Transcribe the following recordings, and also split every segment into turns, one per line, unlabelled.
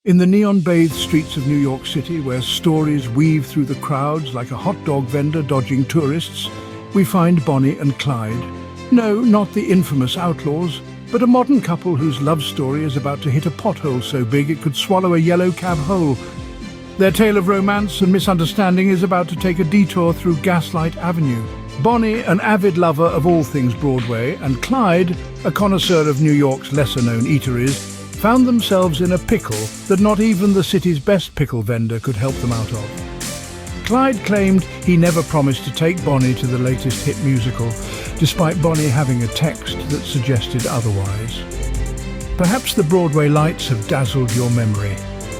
In the neon-bathed streets of New York City, where stories weave through the crowds like a hot dog vendor dodging tourists, we find Bonnie and Clyde. No, not the infamous outlaws, but a modern couple whose love story is about to hit a pothole so big it could swallow a yellow cab whole. Their tale of romance and misunderstanding is about to take a detour through Gaslight Avenue. Bonnie, an avid lover of all things Broadway, and Clyde, a connoisseur of New York's lesser-known eateries, found themselves in a pickle that not even the city's best pickle vendor could help them out of. Clyde claimed he never promised to take Bonnie to the latest hit musical, despite Bonnie having a text that suggested otherwise. "Perhaps the Broadway lights have dazzled your memory,"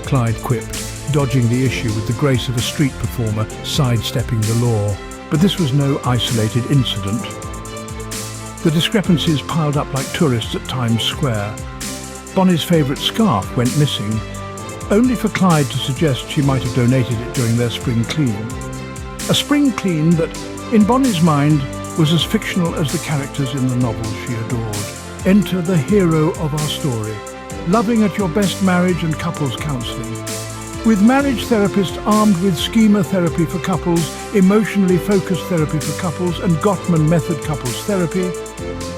Clyde quipped, dodging the issue with the grace of a street performer sidestepping the law. But this was no isolated incident. The discrepancies piled up like tourists at Times Square. Bonnie's favourite scarf went missing, only for Clyde to suggest she might have donated it during their spring clean. A spring clean that, in Bonnie's mind, was as fictional as the characters in the novels she adored. Enter the hero of our story, loving at your best marriage and couples counselling. With marriage therapists armed with schema therapy for couples, emotionally focused therapy for couples, and Gottman method couples therapy,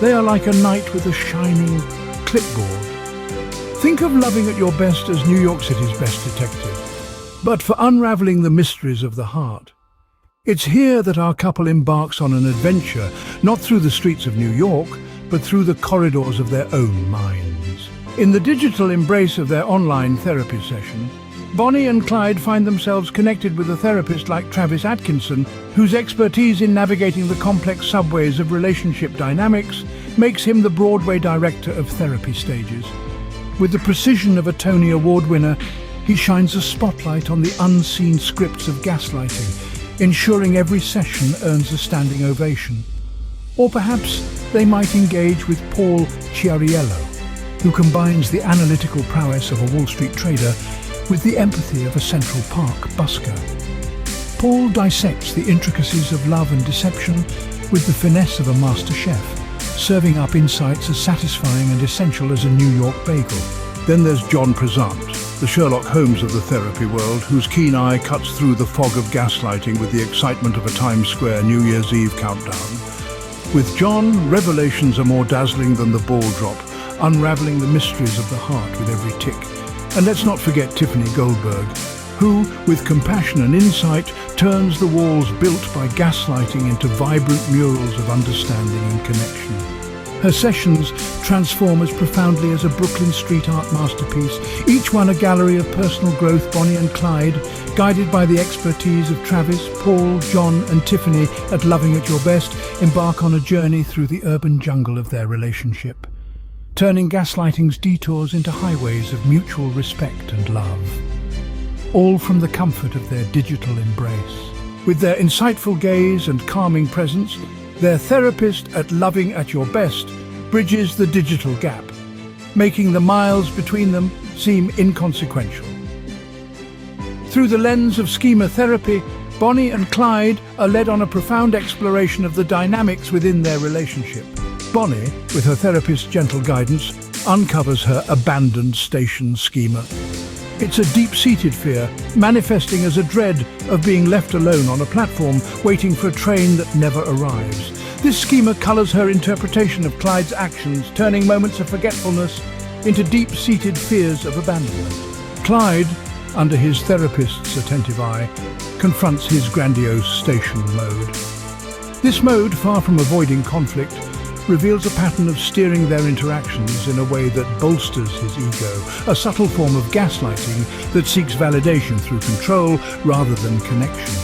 they are like a knight with a shining clipboard. Think of loving at your best as New York City's best detective, but for unraveling the mysteries of the heart. It's here that our couple embarks on an adventure, not through the streets of New York, but through the corridors of their own minds. In the digital embrace of their online therapy session, Bonnie and Clyde find themselves connected with a therapist like Travis Atkinson, whose expertise in navigating the complex subways of relationship dynamics makes him the Broadway director of therapy stages. With the precision of a Tony Award winner, he shines a spotlight on the unseen scripts of gaslighting, ensuring every session earns a standing ovation. Or perhaps they might engage with Paul Chiariello, who combines the analytical prowess of a Wall Street trader with the empathy of a Central Park busker. Paul dissects the intricacies of love and deception with the finesse of a master chef, serving up insights as satisfying and essential as a New York bagel. Then there's John Prezant, the Sherlock Holmes of the therapy world, whose keen eye cuts through the fog of gaslighting with the excitement of a Times Square New Year's Eve countdown. With John, revelations are more dazzling than the ball drop, unraveling the mysteries of the heart with every tick. And let's not forget Tiffany Goldberg, who, with compassion and insight, turns the walls built by gaslighting into vibrant murals of understanding and connection. Her sessions transform as profoundly as a Brooklyn street art masterpiece, each one a gallery of personal growth. Bonnie and Clyde, guided by the expertise of Travis, Paul, John and Tiffany at Loving at Your Best, embark on a journey through the urban jungle of their relationship, turning gaslighting's detours into highways of mutual respect and love, all from the comfort of their digital embrace. With their insightful gaze and calming presence, their therapist at Loving at Your Best bridges the digital gap, making the miles between them seem inconsequential. Through the lens of schema therapy, Bonnie and Clyde are led on a profound exploration of the dynamics within their relationship. Bonnie, with her therapist's gentle guidance, uncovers her abandoned station schema. It's a deep-seated fear, manifesting as a dread of being left alone on a platform, waiting for a train that never arrives. This schema colours her interpretation of Clyde's actions, turning moments of forgetfulness into deep-seated fears of abandonment. Clyde, under his therapist's attentive eye, confronts his grandiose station mode. This mode, far from avoiding conflict, reveals a pattern of steering their interactions in a way that bolsters his ego, a subtle form of gaslighting that seeks validation through control rather than connection.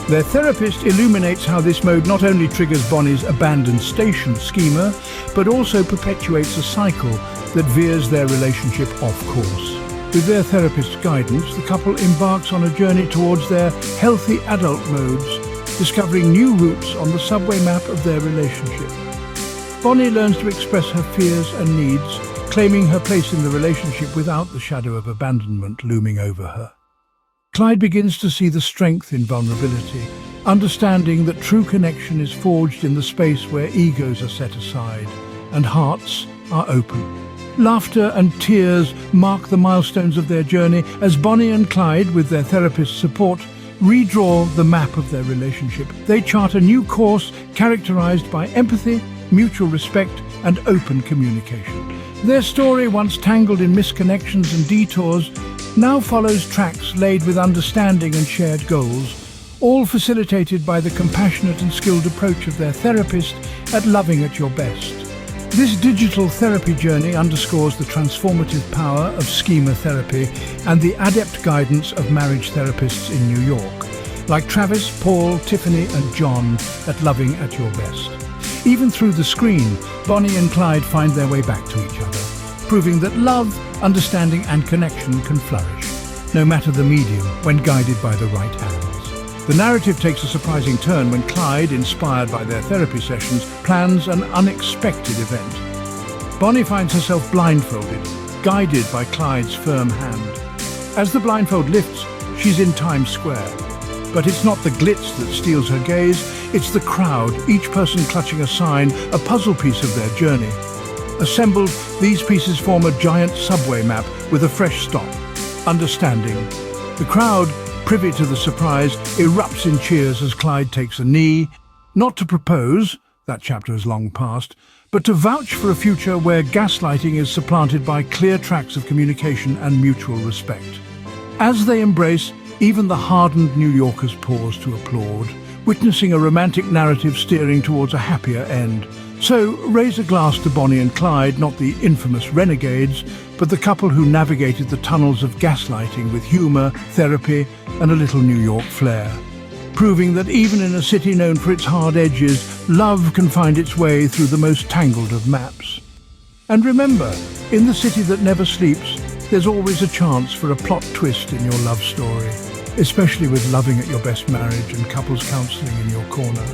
Their therapist illuminates how this mode not only triggers Bonnie's abandoned station schema, but also perpetuates a cycle that veers their relationship off course. With their therapist's guidance, the couple embarks on a journey towards their healthy adult modes, discovering new routes on the subway map of their relationship. Bonnie learns to express her fears and needs, claiming her place in the relationship without the shadow of abandonment looming over her. Clyde begins to see the strength in vulnerability, understanding that true connection is forged in the space where egos are set aside and hearts are open. Laughter and tears mark the milestones of their journey as Bonnie and Clyde, with their therapist's support, redraw the map of their relationship. They chart a new course characterized by empathy, mutual respect, and open communication. Their story, once tangled in misconnections and detours, now follows tracks laid with understanding and shared goals, all facilitated by the compassionate and skilled approach of their therapist at Loving at Your Best. This digital therapy journey underscores the transformative power of schema therapy and the adept guidance of marriage therapists in New York, like Travis, Paul, Tiffany, and John at Loving at Your Best. Even through the screen, Bonnie and Clyde find their way back to each other, proving that love, understanding, and connection can flourish, no matter the medium, when guided by the right hands. The narrative takes a surprising turn when Clyde, inspired by their therapy sessions, plans an unexpected event. Bonnie finds herself blindfolded, guided by Clyde's firm hand. As the blindfold lifts, she's in Times Square. But it's not the glitz that steals her gaze, it's the crowd, each person clutching a sign, a puzzle piece of their journey. Assembled, these pieces form a giant subway map with a fresh stop: understanding. The crowd, privy to the surprise, erupts in cheers as Clyde takes a knee, not to propose, that chapter has long passed, but to vouch for a future where gaslighting is supplanted by clear tracks of communication and mutual respect. As they embrace, even the hardened New Yorkers pause to applaud, witnessing a romantic narrative steering towards a happier end. So raise a glass to Bonnie and Clyde, not the infamous renegades, but the couple who navigated the tunnels of gaslighting with humour, therapy, and a little New York flair. Proving that even in a city known for its hard edges, love can find its way through the most tangled of maps. And remember, in the city that never sleeps, there's always a chance for a plot twist in your love story, especially with Loving at Your Best Marriage and couples counselling in your corner.